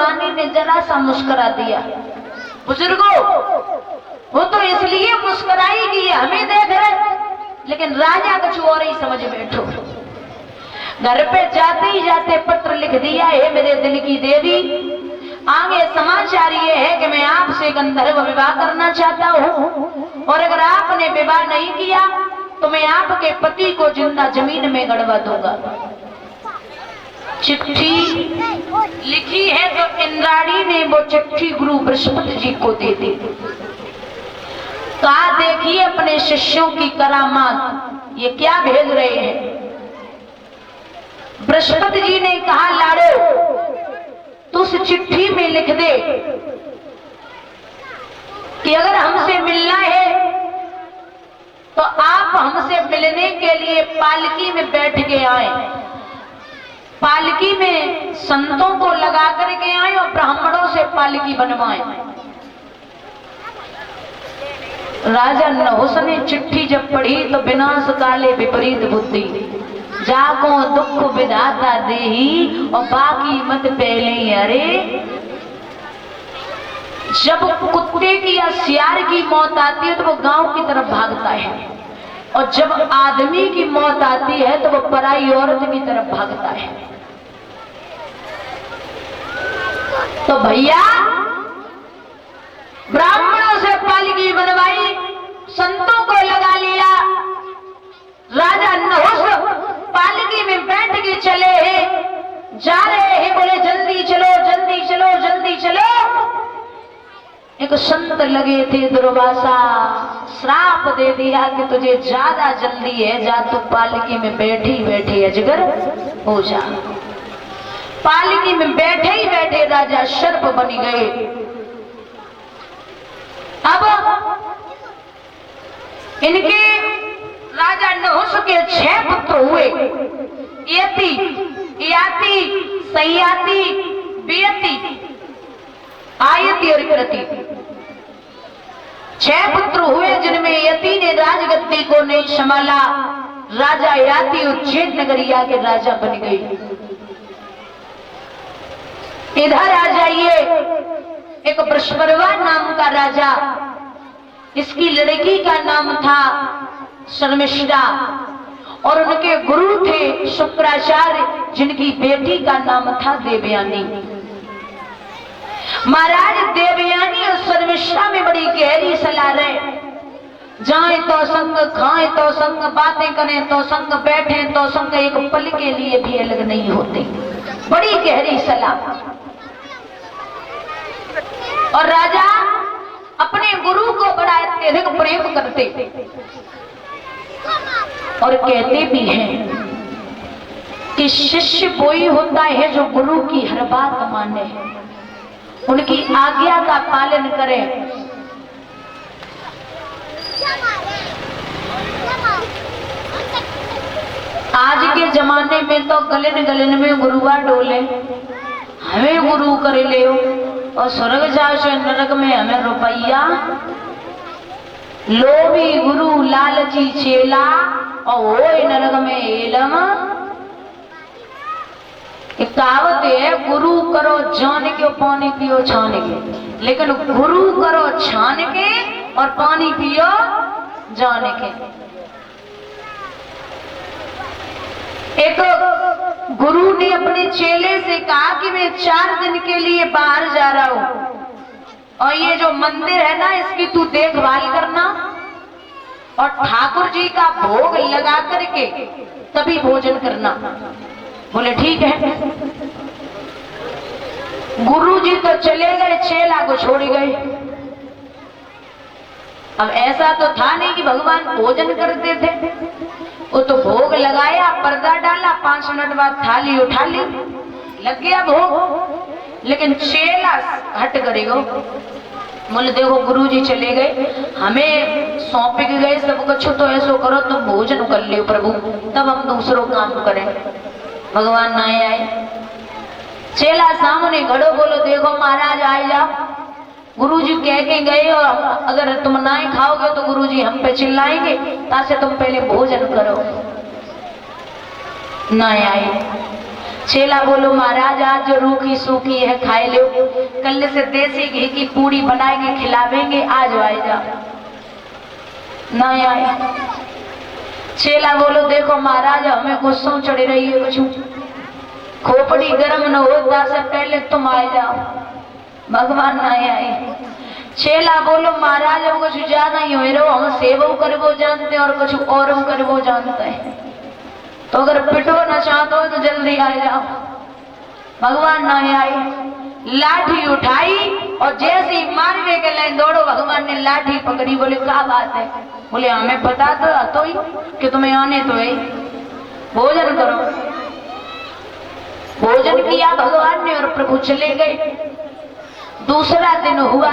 रानी ने जरा सा मुस्कुरा दिया। बुजुर्गों, वो तो इसलिए मुस्कुराई कि हमें देख रहे, लेकिन राजा कुछ और ही समझ बैठो। घर पे जाते ही जाते पत्र लिख दिया, है मेरे दिल की देवी, आगे समाचार ये है कि मैं आपसे गंधर्व विवाह करना चाहता हूँ, और अगर आपने विवाह नहीं किया तो मैं आपके पति को जिंदा जमीन में गड़वा दूंगा। चिट्ठी लिखी है तो इंद्राणी ने वो चिट्ठी गुरु बृहस्पति जी को दे दी। कहा, देखिए अपने शिष्यों की करामात, ये क्या भेज रहे हैं। बृहस्पति जी ने कहा, लाड़ो तू उस चिट्ठी में लिख दे कि अगर हमसे मिलना है तो आप हमसे मिलने के लिए पालकी में बैठ के आए, पालकी में संतों को लगा करके आए और ब्राह्मणों से पालकी बनवाएं। राजा नहुस ने चिट्ठी जब पढ़ी तो विनाश काले विपरीत बुद्धि, जाको दुख विधाता देही और बाकी मत पहले। अरे जब कुत्ते की या सियार की मौत आती है तो वो गांव की तरफ भागता है, और जब आदमी की मौत आती है तो वो पराई औरत की तरफ भागता है। तो भैया ब्राह्मणों से पालकी बनवाई, संतों को लगा लिया। राजा नहुस पालकी में बैठ के चले हैं, जा रहे हैं, बोले जल्दी चलो जल्दी चलो जल्दी चलो। एक संत लगे थे दुर्वासा, श्राप दे दिया कि तुझे ज्यादा जल्दी है, जा तू पालकी में बैठी बैठे अजगर हो जा। पालकी में बैठे ही बैठे राजा सर्प बन गए। अब इनके राजा नहुस के 6 पुत्र हुए, यति, याति, सयाति, बियति, आयति और कृति। 6 पुत्र हुए, जिनमें यति ने राजगद्दी को नहीं संभाला। राजा याति उज्जैन नगरिया के राजा बन गए। इधर आ जाइए, एक बृहस्पतिवार नाम का राजा, इसकी लड़की का नाम था शर्मिष्ठा, और उनके गुरु थे शुक्राचार्य, जिनकी बेटी का नाम था देवयानी। महाराज देवयानी और शर्मिष्ठा में बड़ी गहरी सलाह रहे, जाए तो संग, खाए तो संग, बातें करें तो संग, बैठे तो संग, एक पल के लिए भी अलग नहीं होते। बड़ी गहरी सलाह। और राजा अपने गुरु को बड़ा अत्यधिक प्रेम करते और कहते भी हैं कि शिष्य वही होता है जो गुरु की हर बात माने, उनकी आज्ञा का पालन करे। आज के जमाने में तो गलन गलन में गुरुआ डोले, हमें गुरु करे ले, और स्वर्ग जाओ से नरक में हमें रुपया। लोभी गुरु लालची चेला, और वो नरक में एलम। एक कहावत है, गुरु करो जान के और पानी पियो छान के, लेकिन गुरु करो छान के और पानी पियो जान के। एक गुरु ने अपने चेले से कहा कि मैं 4 दिन के लिए बाहर जा रहा हूं, और ये जो मंदिर है ना, इसकी तू देखभाल करना, और ठाकुर जी का भोग लगा करके तभी भोजन करना। बोले ठीक है। गुरु जी तो चले गए, चेला को छोड़ गए। अब ऐसा तो था नहीं कि भगवान भोजन करते थे, वो तो भोग लगाया, पर्दा डाला, 5 मिनट बाद थाली उठा ली, लग गया भोग। लेकिन चेला हट करेगा, बोले देखो गुरुजी चले गए, हमें सौंप के गए सब कुछ, तो ऐसो करो तुम भोजन कर लियो प्रभु, तब हम दूसरों काम करें। भगवान ना आए। चेला सामने खड़ो, बोलो देखो महाराज आए जाओ, गुरुजी कह के गए, और अगर तुम ना खाओगे तो गुरुजी हम पे चिल्लाएंगे, तासे तुम पहले भोजन करो। ना आए। चेला बोलो महाराज आज जो रूखी सूखी है खाए लो, कल से देसी घी की पूड़ी बनाएंगे खिलावेंगे, आज आए जा। नहीं आए। चेला बोलो देखो महाराज हमें गुस्सा चढ़ी रही है, कुछ खोपड़ी गर्म न होता से पहले तुम आए जाओ। भगवान नहीं आए। चेला बोलो महाराज हम कुछ ज्यादा ही हो रहो, हम सेवो करबो जानते और कुछ और करबो जानते हैं, तो अगर पिटो न चाहते हो तो जल्दी आ जाओ। भगवान नहीं आए। लाठी उठाई और जैसे ही मारने के लिए दौड़ो, भगवान ने लाठी पकड़ी। बोले क्या बात है? बोले हमें पता तो ही कि तुम्हें आने तो है, भोजन करो। भोजन किया भगवान ने और प्रभु चले गए। दूसरा दिन हुआ,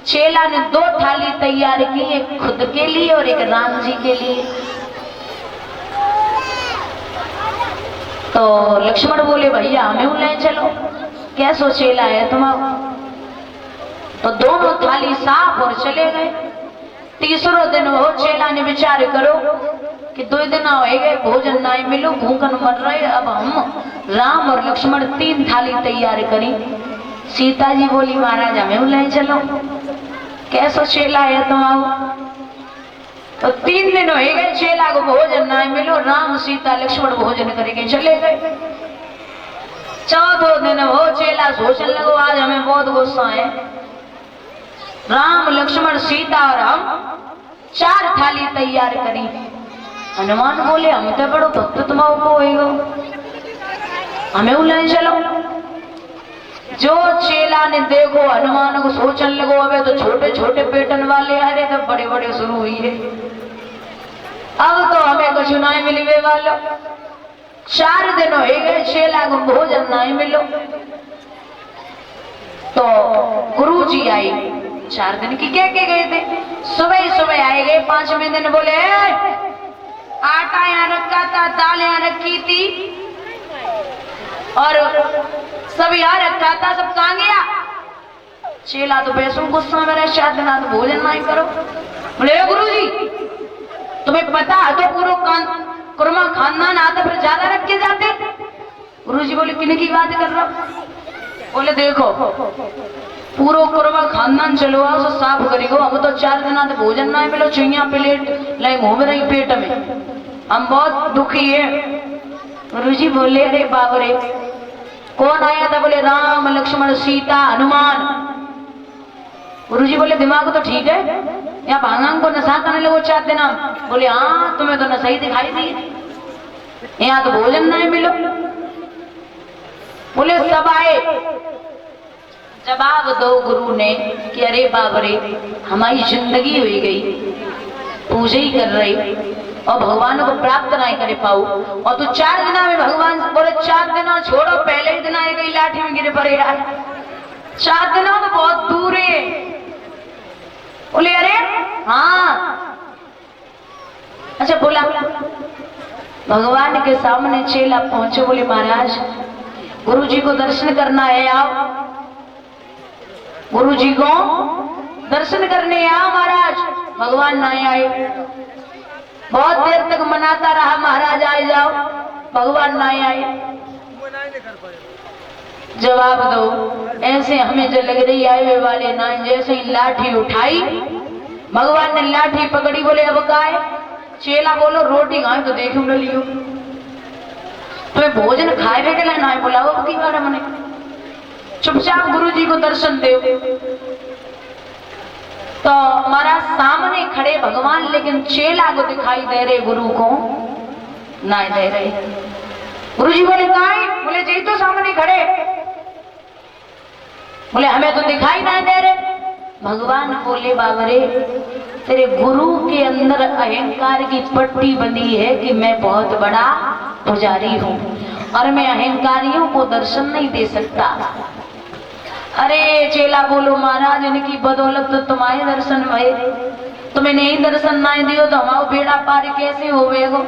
चेला ने 2 थाली तैयार की, एक खुद के लिए और एक राम जी के लिए। तो लक्ष्मण बोले भैया हमें ले चलो, कैसो चेला है तुम्हारा? तो दोनों थाली साफ और चले गए। तीसरो दिन वो चेला ने विचार करो कि 2 दिन हो गए भोजन ना मिलो, भूखन मर रहे, अब हम राम और लक्ष्मण 3 थाली तैयार करी। सीता जी बोली महाराज हमें ले चलो, कैसो चेला है तुम्हारा? तो 3 दिन हो गए चेला को भोजन ना मिलो, राम सीता लक्ष्मण भोजन करके चले गए। 4वां दिन हो चेला सोचने लगो आज हमें बहुत गुस्सा है, राम लक्ष्मण सीता और हम 4 थाली तैयार करी। हनुमान बोले हम तो बड़ो भक्त तुम्हारा को होएगो, हमें ले चलो। जो चेला ने देखो हनुमान को सोचने लगो अबे तो छोटे छोटे पेटन वाले आ रहे, तो बड़े बड़े शुरू हुई है, अब तो हमें कुछ नहीं मिलने वाला। 4 दिन हो गए चेला को भोजन नहीं मिलो। तो गुरु जी आई, 4 दिन की कह के गए थे, सुबह सुबह आए गए। 5वें दिन बोले आटा यहाँ रखा था, दाल यहाँ रखी थी और सब यहाँ रखा था, सब कहाँ गया? चेला तो पैसों गुस्सा में रहे, 4 दिन तो भोजन नहीं करो। बोले गुरु जी तुम्हें पता है तो पूरा कुरमा खानदान आता फिर ज्यादा रख के जाते। गुरु जी बोले किन की बात कर रहा? बोले देखो पूरा कुरमा खानदान चलो आओ सब साफ करेगो, हम तो 4 दिन तो भोजन ना मिलो, चुईया प्लेट लाई घूम रही पेट में, हम बहुत दुखी है। गुरु जी बोले अरे बाप रे कौन आया था? बोले राम लक्ष्मण सीता हनुमान। गुरु जी बोले दिमाग तो ठीक है, यहाँ भांगांग को नशा करने लगो 4 दिन। बोले हाँ तुम्हें तो नशा ही दिखाई दी, यहाँ तो भोजन नहीं मिलो। बोले सब आए, जवाब दो गुरु ने कि अरे बाप रे हमारी जिंदगी हो गई पूजा ही कर रही और भगवान को प्राप्त नहीं कर पाऊ, और तू 4 दिन में भगवान बोले 4 दिन छोड़ो, पहले ही दिन आए गई लाठी में गिरे पड़े यार, 4 दिन तो बहुत दूर है। बोले अरे हाँ अच्छा बोला। भगवान के सामने चेला पहुंचे, बोले महाराज गुरु जी को दर्शन करना है, आओ गुरु जी को दर्शन करने आओ महाराज। भगवान नहीं आए, बहुत देर तक मनाता रहा महाराज आए जाओ, भगवान नहीं आए। जवाब दो, ऐसे हमें जो लग रही आए हुए वाले ना, जैसे ही लाठी उठाई भगवान ने लाठी पकड़ी, बोले अब का है? चेला बोलो रोटी खाए तो देखो लियो, तुम्हें भोजन खाए के लिए ना बोला वो की बार हमने, चुपचाप गुरु जी को दर्शन दो। तो हमारा सामने खड़े भगवान, लेकिन चेला को दिखाई दे रहे, गुरु को नहीं दे रहे। गुरु जी बोले कहाँ है? बोले जी तो सामने खड़े। बोले हमें तो दिखाई नहीं दे रहे। भगवान बोले बाबरे तेरे गुरु के अंदर अहंकार की पट्टी बंधी है कि मैं बहुत बड़ा पुजारी हूँ और मैं अहंकारियों को दर्शन नहीं दे सकता। अरे चेला बोलो महाराज इनकी बदौलत तो तुम्हारे दर्शन भये, तुम्हें नहीं दर्शन नहीं दियो तो हमारा बेड़ा पार कैसे होवेगो,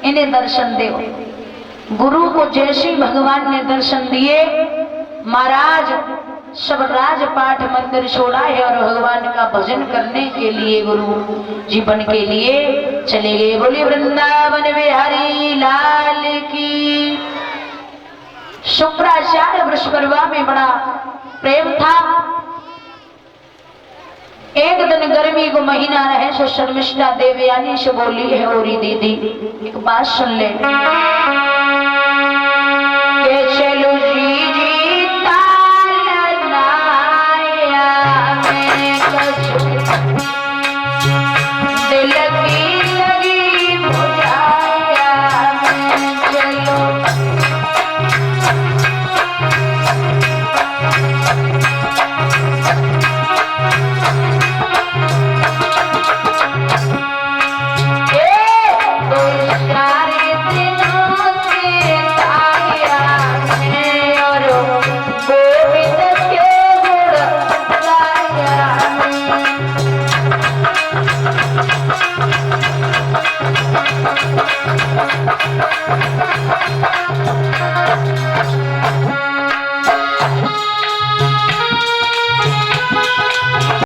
इन्हें दर्शन दो। गुरु को जैसे ही भगवान ने दर्शन दिए, महाराज सब राजपाट मंदिर छोड़ा है और भगवान का भजन करने के लिए गुरु जीवन के लिए चले गए। बोले वृंदावन बिहारी लाल की। शुक्राचार्य वृषपर्वा में बड़ा प्रेम था। एक दिन गर्मी को महीना रहे सो शर्मिष्ठा देवयानी से बोली है, ओरी दीदी एक बात सुन ले।